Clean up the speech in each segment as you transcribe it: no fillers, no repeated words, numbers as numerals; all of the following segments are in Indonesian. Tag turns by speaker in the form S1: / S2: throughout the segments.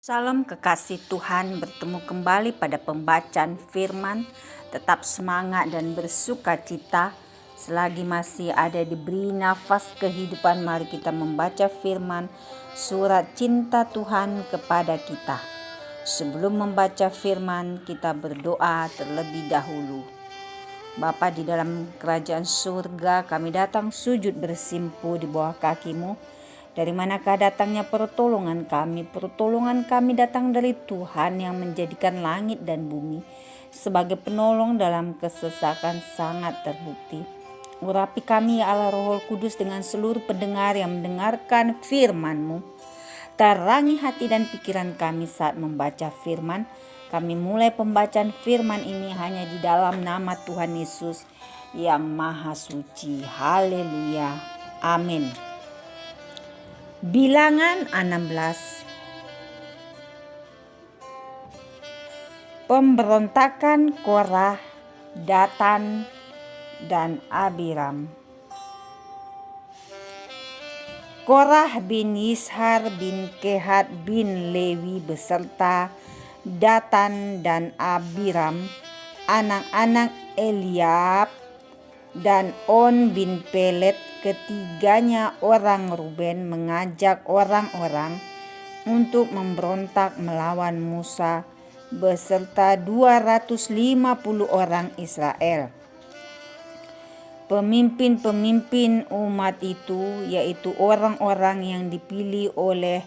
S1: Salam kekasih Tuhan, bertemu kembali pada pembacaan firman. Tetap semangat dan bersuka cita selagi masih ada diberi nafas kehidupan. Mari kita membaca firman surat cinta Tuhan kepada kita. Sebelum membaca firman, kita berdoa terlebih dahulu. Bapa di dalam kerajaan surga, kami datang sujud bersimpu di bawah kaki-Mu. Dari manakah datangnya pertolongan kami? Pertolongan kami datang dari Tuhan yang menjadikan langit dan bumi. Sebagai penolong dalam kesesakan sangat terbukti. Urapi kami ya Allah Roh Kudus dengan seluruh pendengar yang mendengarkan firman-Mu. Terangi hati dan pikiran kami saat membaca firman. Kami mulai pembacaan firman ini hanya di dalam nama Tuhan Yesus yang Maha Suci. Haleluya. Amin. Bilangan 16. Pemberontakan Korah, Datan, dan Abiram. Korah bin Yishar bin Kehat bin Lewi beserta Datan dan Abiram, anak-anak Eliab, dan On bin Pelet, ketiganya orang Ruben, mengajak orang-orang untuk memberontak melawan Musa beserta 250 orang Israel. Pemimpin-pemimpin umat itu yaitu orang-orang yang dipilih oleh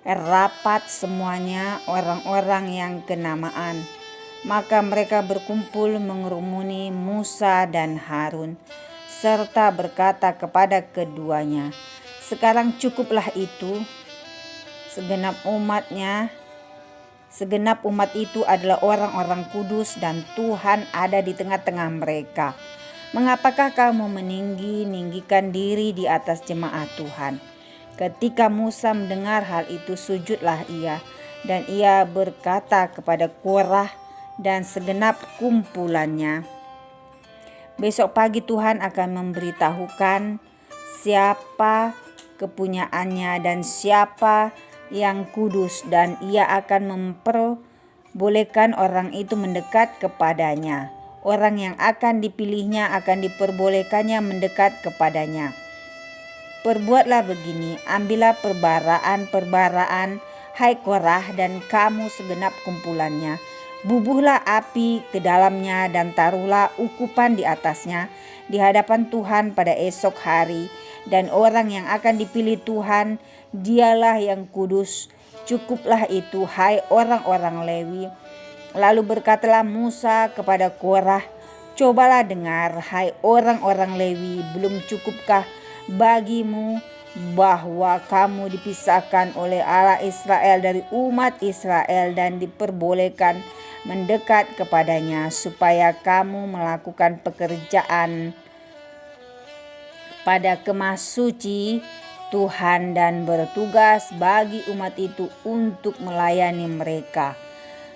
S1: rapat, semuanya orang-orang yang kenamaan. Maka mereka berkumpul mengerumuni Musa dan Harun, serta berkata kepada keduanya, "Sekarang cukuplah itu. Segenap umat itu adalah orang-orang kudus dan Tuhan ada di tengah-tengah mereka. Mengapakah kamu meninggikan diri di atas jemaat Tuhan?" Ketika Musa mendengar hal itu, sujudlah ia, dan ia berkata kepada Korah dan segenap kumpulannya, "Besok pagi Tuhan akan memberitahukan siapa kepunyaannya dan siapa yang kudus, dan ia akan memperbolehkan orang itu mendekat kepadanya. Orang yang akan dipilihnya akan diperbolehkannya mendekat kepadanya. Perbuatlah begini, ambillah perbaraan, hai Korah, dan kamu segenap kumpulannya. Bubuhlah api ke dalamnya dan taruhlah ukupan di atasnya di hadapan Tuhan pada esok hari. Dan orang yang akan dipilih Tuhan, dialah yang kudus. Cukuplah itu, hai orang-orang Lewi." Lalu berkatalah Musa kepada Korah, "Cobalah dengar, hai orang-orang Lewi, belum cukupkah bagimu bahwa kamu dipisahkan oleh Allah Israel dari umat Israel dan diperbolehkan mendekat kepadanya supaya kamu melakukan pekerjaan pada kemah suci Tuhan dan bertugas bagi umat itu untuk melayani mereka,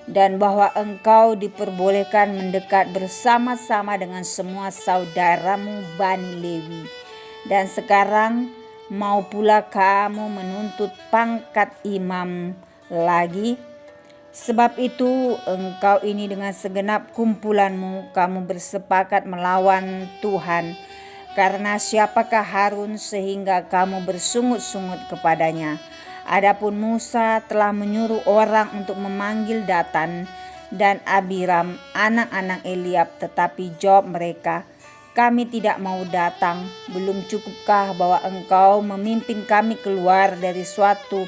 S1: dan bahwa engkau diperbolehkan mendekat bersama-sama dengan semua saudaramu Bani Lewi. Dan sekarang mau pula kamu menuntut pangkat imam lagi? Sebab itu engkau ini dengan segenap kumpulanmu, kamu bersepakat melawan Tuhan. Karena siapakah Harun sehingga kamu bersungut-sungut kepadanya? Adapun Musa telah menyuruh orang untuk memanggil Datan dan Abiram, anak-anak Eliab, tetapi jawab mereka, "Kami tidak mau datang. Belum cukupkah bahwa engkau memimpin kami keluar dari suatu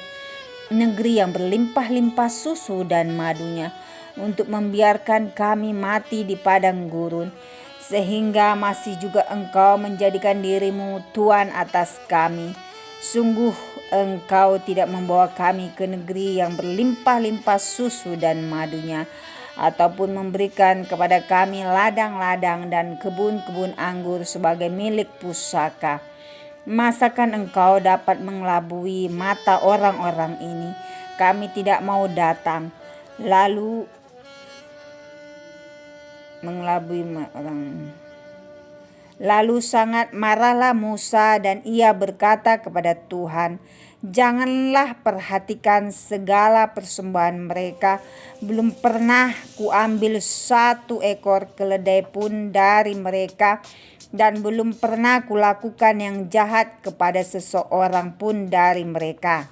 S1: negeri yang berlimpah-limpah susu dan madunya, untuk membiarkan kami mati di padang gurun, sehingga masih juga engkau menjadikan dirimu Tuan atas kami? Sungguh engkau tidak membawa kami ke negeri yang berlimpah-limpah susu dan madunya, ataupun memberikan kepada kami ladang-ladang dan kebun-kebun anggur sebagai milik pusaka. Masakan engkau dapat mengelabui mata orang-orang ini? Kami tidak mau datang." Lalu mengelabui orang. Lalu sangat marahlah Musa dan ia berkata kepada Tuhan, "Janganlah perhatikan segala persembahan mereka. Belum pernah kuambil 1 ekor keledai pun dari mereka, dan belum pernah kulakukan yang jahat kepada seseorang pun dari mereka."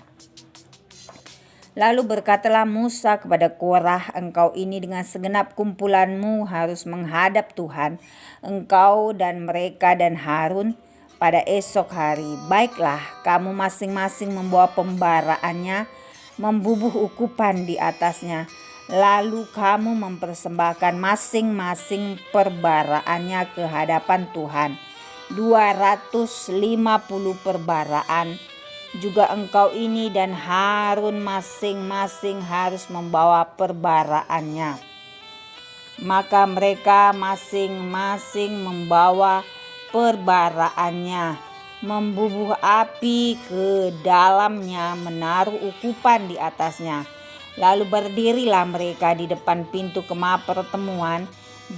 S1: Lalu berkatalah Musa kepada Korah, "Engkau ini dengan segenap kumpulanmu harus menghadap Tuhan, engkau dan mereka dan Harun, pada esok hari. Baiklah, kamu masing-masing membawa pembaraannya, membubuh ukupan di atasnya. Lalu kamu mempersembahkan masing-masing perbaraannya ke hadapan Tuhan. 250 perbaraan. Juga engkau ini dan Harun masing-masing harus membawa perbaraannya." Maka mereka masing-masing membawa perbaraannya, membubuh api ke dalamnya, menaruh ukupan di atasnya. Lalu berdirilah mereka di depan pintu kemah pertemuan,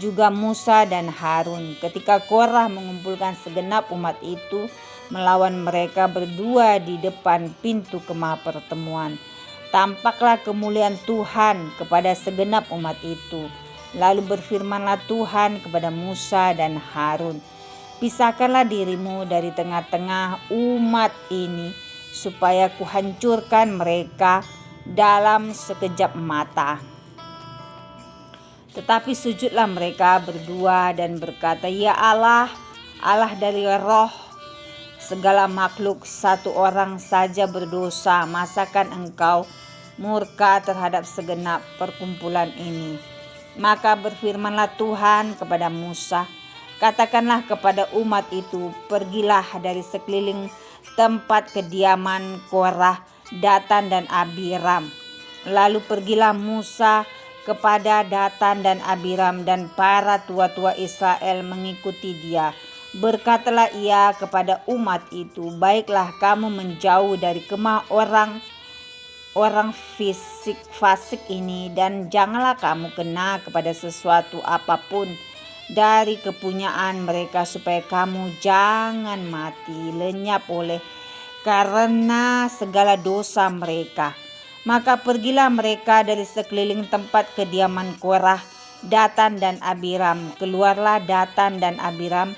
S1: juga Musa dan Harun. Ketika Korah mengumpulkan segenap umat itu melawan mereka berdua di depan pintu kemah pertemuan, tampaklah kemuliaan Tuhan kepada segenap umat itu. Lalu berfirmanlah Tuhan kepada Musa dan Harun, "Pisahkanlah dirimu dari tengah-tengah umat ini, supaya kuhancurkan mereka dalam sekejap mata." Tetapi sujudlah mereka berdua dan berkata, "Ya Allah, Allah dari roh segala makhluk, 1 orang saja berdosa. Masakan engkau murka terhadap segenap perkumpulan ini?" Maka berfirmanlah Tuhan kepada Musa, "Katakanlah kepada umat itu, pergilah dari sekeliling tempat kediaman Korah, Datan dan Abiram." Lalu pergilah Musa kepada Datan dan Abiram, dan para tua-tua Israel mengikuti dia. Berkatalah ia kepada umat itu, "Baiklah, kamu menjauh dari kemah orang fasik ini, dan janganlah kamu kena kepada sesuatu apapun dari kepunyaan mereka, supaya kamu jangan mati lenyap oleh karena segala dosa mereka." Maka pergilah mereka dari sekeliling tempat kediaman Korah, Datan dan Abiram. Keluarlah Datan dan Abiram,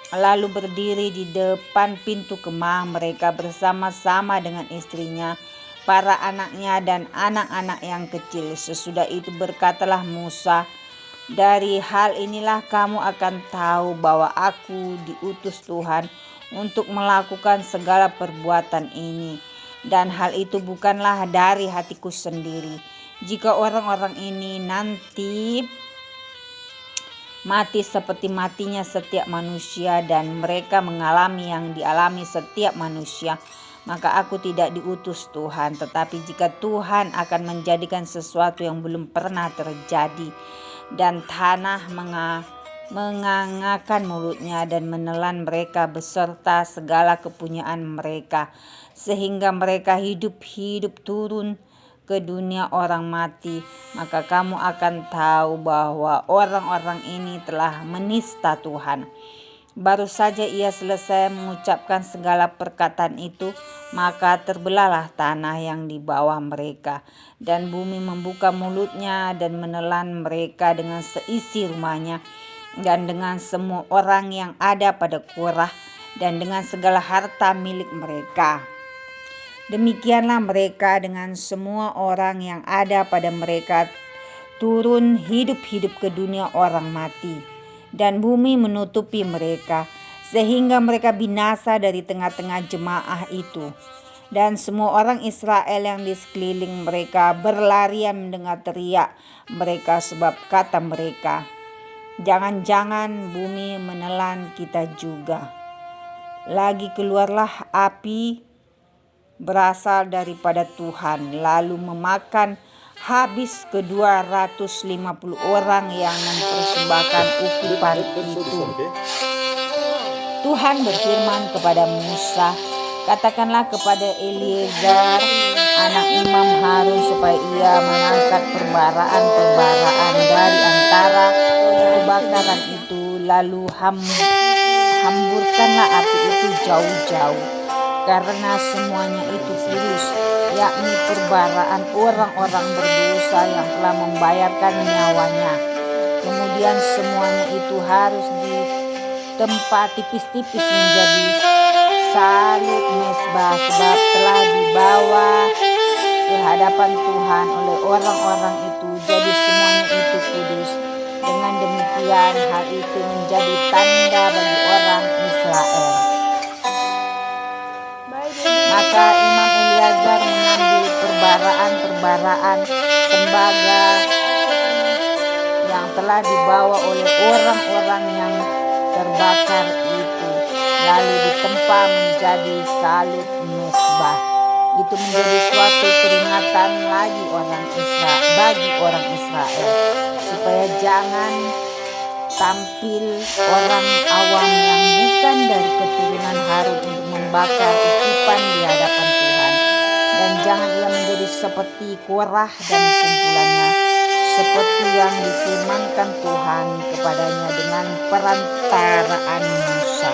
S1: lalu berdiri di depan pintu kemah mereka bersama-sama dengan istrinya, para anaknya dan anak-anak yang kecil. Sesudah itu berkatalah Musa, "Dari hal inilah kamu akan tahu bahwa aku diutus Tuhan untuk melakukan segala perbuatan ini. Dan hal itu bukanlah dari hatiku sendiri. Jika orang-orang ini nanti mati seperti matinya setiap manusia, dan mereka mengalami yang dialami setiap manusia, maka aku tidak diutus Tuhan. Tetapi jika Tuhan akan menjadikan sesuatu yang belum pernah terjadi, dan tanah mengangakan mulutnya dan menelan mereka beserta segala kepunyaan mereka, sehingga mereka hidup-hidup turun ke dunia orang mati, maka kamu akan tahu bahwa orang-orang ini telah menista Tuhan." Baru saja ia selesai mengucapkan segala perkataan itu, maka terbelahlah tanah yang di bawah mereka, dan bumi membuka mulutnya dan menelan mereka dengan seisi rumahnya, dan dengan semua orang yang ada pada Korah, dan dengan segala harta milik mereka. Demikianlah mereka dengan semua orang yang ada pada mereka turun hidup-hidup ke dunia orang mati, dan bumi menutupi mereka, sehingga mereka binasa dari tengah-tengah jemaah itu. Dan semua orang Israel yang di sekeliling mereka berlarian mendengar teriak mereka, sebab kata mereka, "Jangan-jangan bumi menelan kita juga." Lagi keluarlah api berasal daripada Tuhan, lalu memakan habis ke 250 orang yang mempersembahkan ukupan itu. Tuhan berfirman kepada Musa, "Katakanlah kepada Eleazar anak Imam Harun, supaya ia mengangkat perbaraan dari antara kebakaran itu, lalu hamburkanlah api itu jauh-jauh, karena semuanya itu kudus, yakni perbaraan orang-orang berdosa yang telah membayarkan nyawanya. Kemudian semuanya itu harus ditempa tipis-tipis menjadi salib mesbah, sebab telah dibawa ke hadapan Tuhan oleh orang-orang itu. Jadi semuanya itu kudus. Dengan demikian hal itu menjadi tanda bagi orang Israel. Maka Imam Eleazar mengambil perbaraan tembaga yang telah dibawa oleh orang-orang yang terbakar itu, lalu ditempa menjadi salib mesbah. Itu menjadi suatu peringatan lagi bagi orang Israel, supaya jangan tampil orang awam yang bukan dari keturunan Harun untuk membakar ukupan di hadapan Tuhan. Dan jangan ia menjadi seperti Korah dan kumpulannya, seperti yang difirmankan Tuhan kepadanya dengan perantaraan Musa.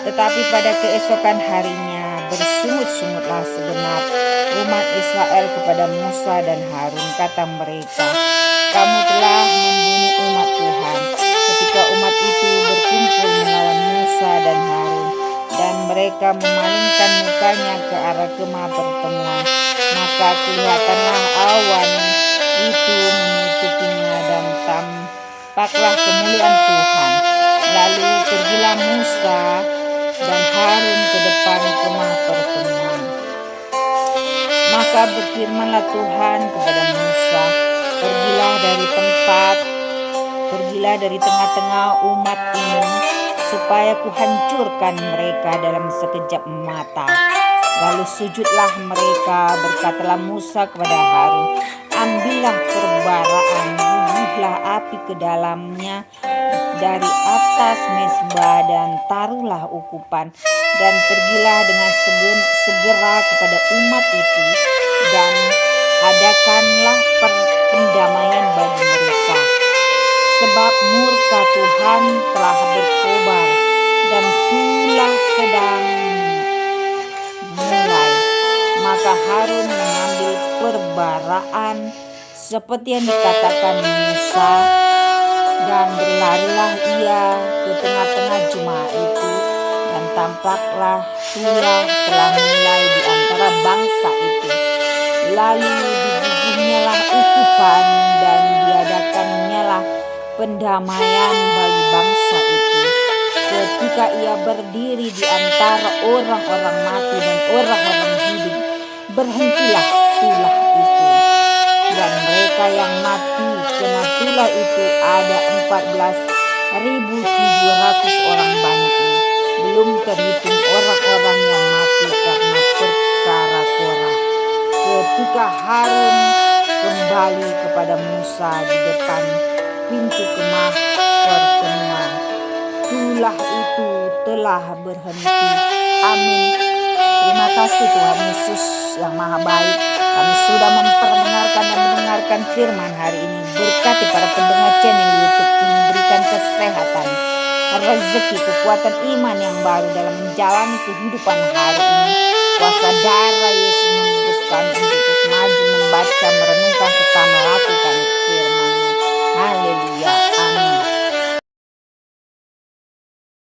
S1: Tetapi pada keesokan harinya bersungut-sungutlah segenap umat Israel kepada Musa dan Harun. Kata mereka, "Kamu telah membunuh umat Tuhan." Ketika umat itu berkumpul melawan Musa dan Harun, dan mereka memalingkan mukanya ke arah kemah pertemuan, maka kelihatanlah awan itu menutupinya dan tampaklah kemuliaan Tuhan. Lalu pergilah Musa dan Harun ke depan kemah pertemuan. Maka berfirmanlah Tuhan kepada Musa, pergilah dari tengah-tengah umat ini, supaya kuhancurkan mereka dalam sekejap mata. Lalu sujudlah mereka, berkatalah Musa kepada Harun, ambillah perbaraan, bubuhlah api ke dalamnya dari atas mesbah, dan taruhlah ukupan, dan pergilah dengan segera kepada umat itu, dan adakanlah pendamaian bagi mereka. Sebab murka Tuhan telah berkobar, dan tulah sedang mulai. Maka Harun mengambil perbaraan seperti yang dikatakan Musa, dan berlarilah ia ke tengah-tengah jemaah itu, dan tampaklah tulah telah mulai di antara bangsa itu. Lalu dibubuhnyalah ukupan, dan diadakannyalah pendamaian bagi bangsa itu. Ketika ia berdiri di antara orang-orang mati dan orang-orang hidup, berhentilah tulah itu. Dan mereka yang mati kena tulah itu ada 14.700 orang banyaknya, belum terhitung orang-orang yang mati karena perkara Korah. Ketika Harun kembali kepada Musa di depan pintu kemah pertemuan, tulah itu telah berhenti. Amin. Terima kasih Tuhan Yesus yang Maha Baik. Kami sudah memperdengarkan dan mendengarkan firman hari ini. Berkati para pendengar channel YouTube ini, berikan kesehatan, rezeki, kekuatan iman yang baru dalam menjalani kehidupan hari ini. Kuasa darah Yesus membungkus kami untuk terus maju membaca, merenungkan serta melakukan firman-Nya. Haleluya.